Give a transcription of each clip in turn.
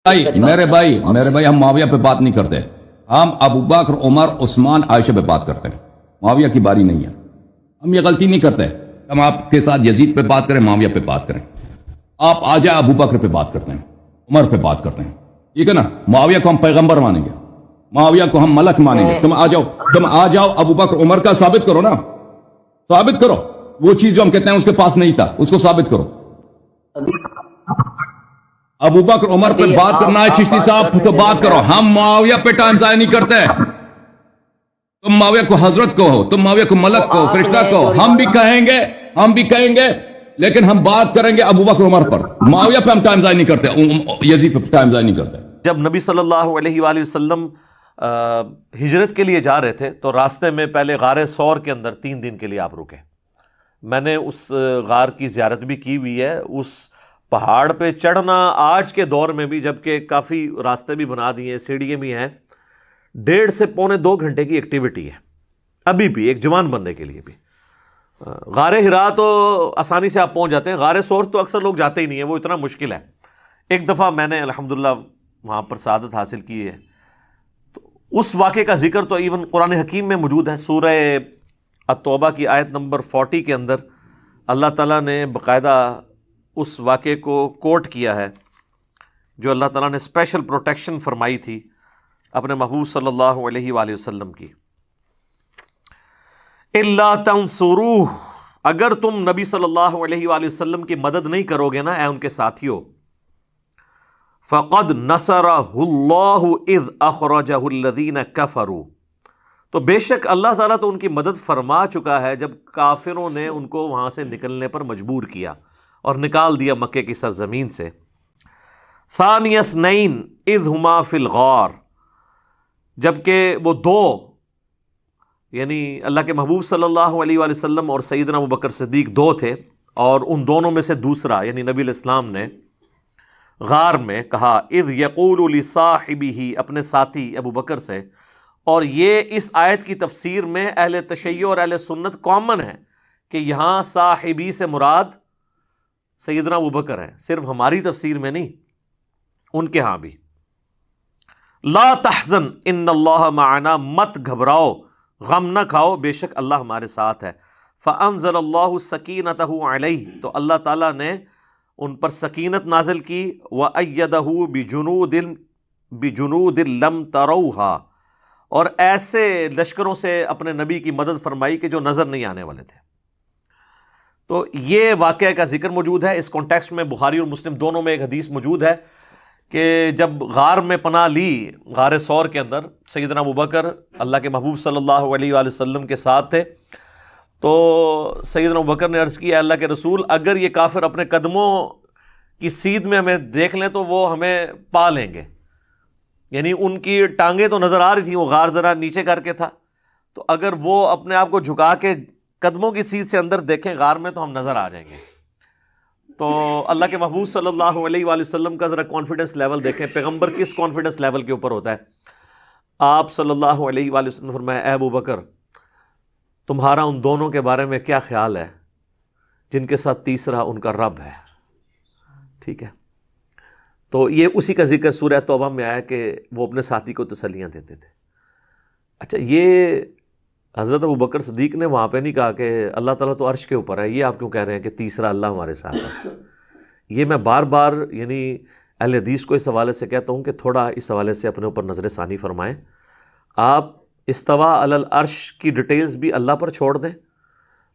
میرے بھائی ہم معاویہ پہ بات نہیں کرتے، ہم ابو بکر، عمر، عثمان، عائشہ پہ بات کرتے ہیں۔ معاویہ کی باری نہیں ہے، ہم یہ غلطی نہیں کرتے ہم آپ کے ساتھ یزید پہ بات کریں، معاویہ پہ بات کریں۔ آپ آ جائیں ابو بکر پہ بات کرتے ہیں، عمر پہ بات کرتے ہیں، ٹھیک ہے نا؟ معاویہ کو ہم پیغمبر مانیں گے، معاویہ کو ہم ملک مانیں گے۔ تم آ جاؤ ابو بکر عمر کا ثابت کرو نا، ثابت کرو وہ چیز جو ہم کہتے ہیں اس کے پاس نہیں تھا، اس کو ثابت کرو۔ ابو بکر عمر پہ بات کرنا ہے چشتی صاحب تو بات کرو، ہم معاویہ پہ ٹائم ضائع نہیں کرتے۔ تم معاویہ کو حضرت کہو، تم معاویہ کو ملک کہو، فرشتہ کہو، ہم بھی کہیں گے لیکن ہم بات کریں گے ابو بکر عمر پر۔ معاویہ پہ ہم ٹائم ضائع نہیں کرتے، یزید پہ ٹائم ضائع نہیں کرتے۔ جب نبی صلی اللہ علیہ وآلہ وسلم ہجرت کے لیے جا رہے تھے تو راستے میں پہلے غار ثور کے اندر 3 دن کے لیے آپ رکے۔ میں نے اس غار کی زیارت بھی کی ہوئی ہے۔ اس پہاڑ پہ چڑھنا آج کے دور میں بھی، جبکہ کافی راستے بھی بنا دیے ہیں، سیڑھیاں بھی ہیں، 1.5 سے پونے 2 گھنٹے کی ایکٹیویٹی ہے ابھی بھی ایک جوان بندے کے لیے بھی۔ غار حرا تو آسانی سے آپ پہنچ جاتے ہیں، غار ثور تو اکثر لوگ جاتے ہی نہیں ہیں، وہ اتنا مشکل ہے۔ ایک دفعہ میں نے الحمدللہ وہاں پر سعادت حاصل کی ہے، تو اس واقعے کا ذکر تو ایون قرآن حکیم میں موجود ہے۔ سورہ التوبہ کی آیت نمبر 40 کے اندر اللہ تعالیٰ نے باقاعدہ اس واقعے کو کوٹ کیا ہے، جو اللہ تعالیٰ نے اسپیشل پروٹیکشن فرمائی تھی اپنے محبوب صلی اللہ علیہ وآلہ وسلم کی۔ اِلَّا تَنْصُرُوهُ، اگر تم نبی صلی اللہ علیہ وآلہ وسلم کی مدد نہیں کرو گے نا اے ان کے ساتھیوں، فَقَدْ نَصَرَهُ اللَّهُ إِذْ أَخْرَجَهُ الَّذِينَ كَفَرُوا، تو بے شک اللہ تعالیٰ تو ان کی مدد فرما چکا ہے جب کافروں نے ان کو وہاں سے نکلنے پر مجبور کیا اور نکال دیا مکے کی سرزمین سے۔ ثانی اثنین اذ ہما فی الغار، جبکہ وہ دو، یعنی اللہ کے محبوب صلی اللہ علیہ وآلہ وسلم اور سیدنا ابو بکر صدیق 2 تھے، اور ان دونوں میں سے دوسرا یعنی نبی علیہ السلام نے غار میں کہا اذ یقول لصاحبہ، اپنے ساتھی ابو بکر سے۔ اور یہ اس آیت کی تفسیر میں اہل تشیع اور اہل سنت کامن ہے کہ یہاں صاحبی سے مراد سیدنا ابو بکر ہیں، صرف ہماری تفسیر میں نہیں، ان کے ہاں بھی۔ لا تحزن ان اللہ معنا، مت گھبراؤ، غم نہ کھاؤ، بے شک اللہ ہمارے ساتھ ہے۔ فانزل اللہ سکینتہ علیہ، تو اللہ تعالیٰ نے ان پر سکینت نازل کی، وأیدہ بجنود لم تروها، اور ایسے لشکروں سے اپنے نبی کی مدد فرمائی کہ جو نظر نہیں آنے والے تھے۔ تو یہ واقعہ کا ذکر موجود ہے اس کانٹیکسٹ میں، بخاری اور مسلم دونوں میں ایک حدیث موجود ہے کہ جب غار میں پناہ لی، غار ثور کے اندر سیدنا ابو بکر اللہ کے محبوب صلی اللہ علیہ وآلہ وسلم کے ساتھ تھے، تو سیدنا ابو بکر نے عرض کی، اے اللہ کے رسول، اگر یہ کافر اپنے قدموں کی سیدھ میں ہمیں دیکھ لیں تو وہ ہمیں پا لیں گے، یعنی ان کی ٹانگیں تو نظر آ رہی تھیں، وہ غار ذرا نیچے کر کے تھا، تو اگر وہ اپنے آپ کو جھکا کے قدموں کی سیدھ سے اندر دیکھیں غار میں تو ہم نظر آ جائیں گے۔ تو اللہ کے محبوب صلی اللہ علیہ وآلہ وسلم کا ذرا کانفیڈنس لیول دیکھیں، پیغمبر کس کانفیڈنس لیول کے اوپر ہوتا ہے۔ آپ صلی اللہ علیہ وآلہ وسلم نے فرمایا، اے ابو بکر، تمہارا ان دونوں کے بارے میں کیا خیال ہے جن کے ساتھ تیسرا ان کا رب ہے؟ ٹھیک ہے، تو یہ اسی کا ذکر سورہ توبہ میں آیا کہ وہ اپنے ساتھی کو تسلیاں دیتے تھے۔ اچھا، یہ حضرت ابو بکر صدیق نے وہاں پہ نہیں کہا کہ اللہ تعالیٰ تو عرش کے اوپر ہے، یہ آپ کیوں کہہ رہے ہیں کہ تیسرا اللہ ہمارے ساتھ ہے؟ یہ میں بار بار یعنی اہل حدیث کو اس حوالے سے کہتا ہوں کہ تھوڑا اس حوالے سے اپنے اوپر نظر ثانی فرمائیں۔ آپ استوا علی العرش کی ڈیٹیلز بھی اللہ پر چھوڑ دیں،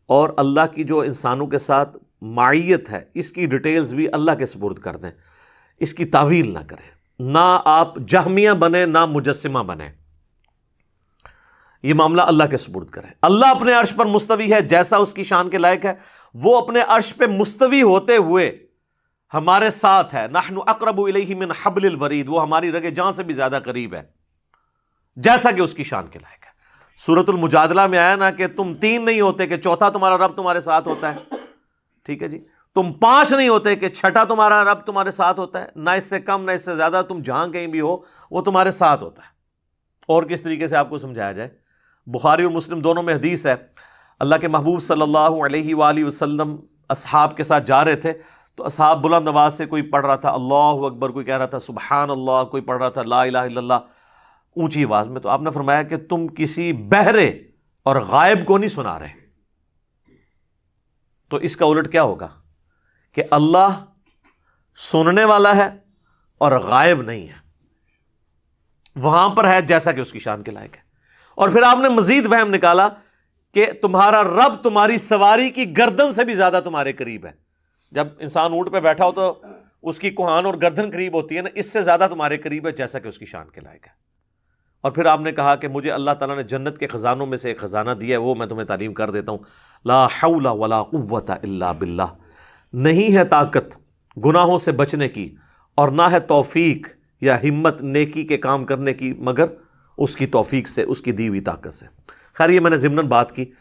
اور اللہ کی جو انسانوں کے ساتھ معیت ہے اس کی ڈیٹیلز بھی اللہ کے سپرد کر دیں، اس کی تعویل نہ کریں، نہ آپ جہمیہ بنیں نہ مجسمہ بنیں، یہ معاملہ اللہ کے سپرد کریں۔ اللہ اپنے عرش پر مستوی ہے جیسا اس کی شان کے لائق ہے، وہ اپنے عرش پہ مستوی ہوتے ہوئے ہمارے ساتھ ہے۔ نحن اقرب الیہ من حبل الورید، وہ ہماری رگ جان سے بھی زیادہ قریب ہے جیسا کہ اس کی شان کے لائق ہے۔ سورۃ المجادلہ میں آیا نا کہ تم 3 نہیں ہوتے کہ چوتھا تمہارا رب تمہارے ساتھ ہوتا ہے، ٹھیک ہے جی، تم 5 نہیں ہوتے کہ چھٹا تمہارا رب تمہارے ساتھ ہوتا ہے، نہ اس سے کم نہ اس سے زیادہ، تم جہاں کہیں بھی ہو وہ تمہارے ساتھ ہوتا ہے۔ اور کس طریقے سے آپ کو سمجھایا جائے، بخاری اور مسلم دونوں میں حدیث ہے، اللہ کے محبوب صلی اللہ علیہ وآلہ وسلم اصحاب کے ساتھ جا رہے تھے تو اصحاب بلند آواز سے کوئی پڑھ رہا تھا اللہ اکبر، کوئی کہہ رہا تھا سبحان اللہ، کوئی پڑھ رہا تھا لا الہ الا اللہ اونچی آواز میں، تو آپ نے فرمایا کہ تم کسی بہرے اور غائب کو نہیں سنا رہے۔ تو اس کا الٹ کیا ہوگا کہ اللہ سننے والا ہے اور غائب نہیں ہے، وہاں پر ہے جیسا کہ اس کی شان کے لائق ہے۔ اور پھر آپ نے مزید وہم نکالا کہ تمہارا رب تمہاری سواری کی گردن سے بھی زیادہ تمہارے قریب ہے۔ جب انسان اونٹ پہ بیٹھا ہو تو اس کی کوہان اور گردن قریب ہوتی ہے نا، اس سے زیادہ تمہارے قریب ہے جیسا کہ اس کی شان کے لائق ہے۔ اور پھر آپ نے کہا کہ مجھے اللہ تعالیٰ نے جنت کے خزانوں میں سے ایک خزانہ دیا ہے، وہ میں تمہیں تعلیم کر دیتا ہوں، لا حول ولا قوت الا باللہ، نہیں ہے طاقت گناہوں سے بچنے کی اور نہ ہے توفیق یا ہمت نیکی کے کام کرنے کی مگر اس کی توفیق سے، اس کی دی ہوئی طاقت سے۔ خیر یہ میں نے ضمناً بات کی۔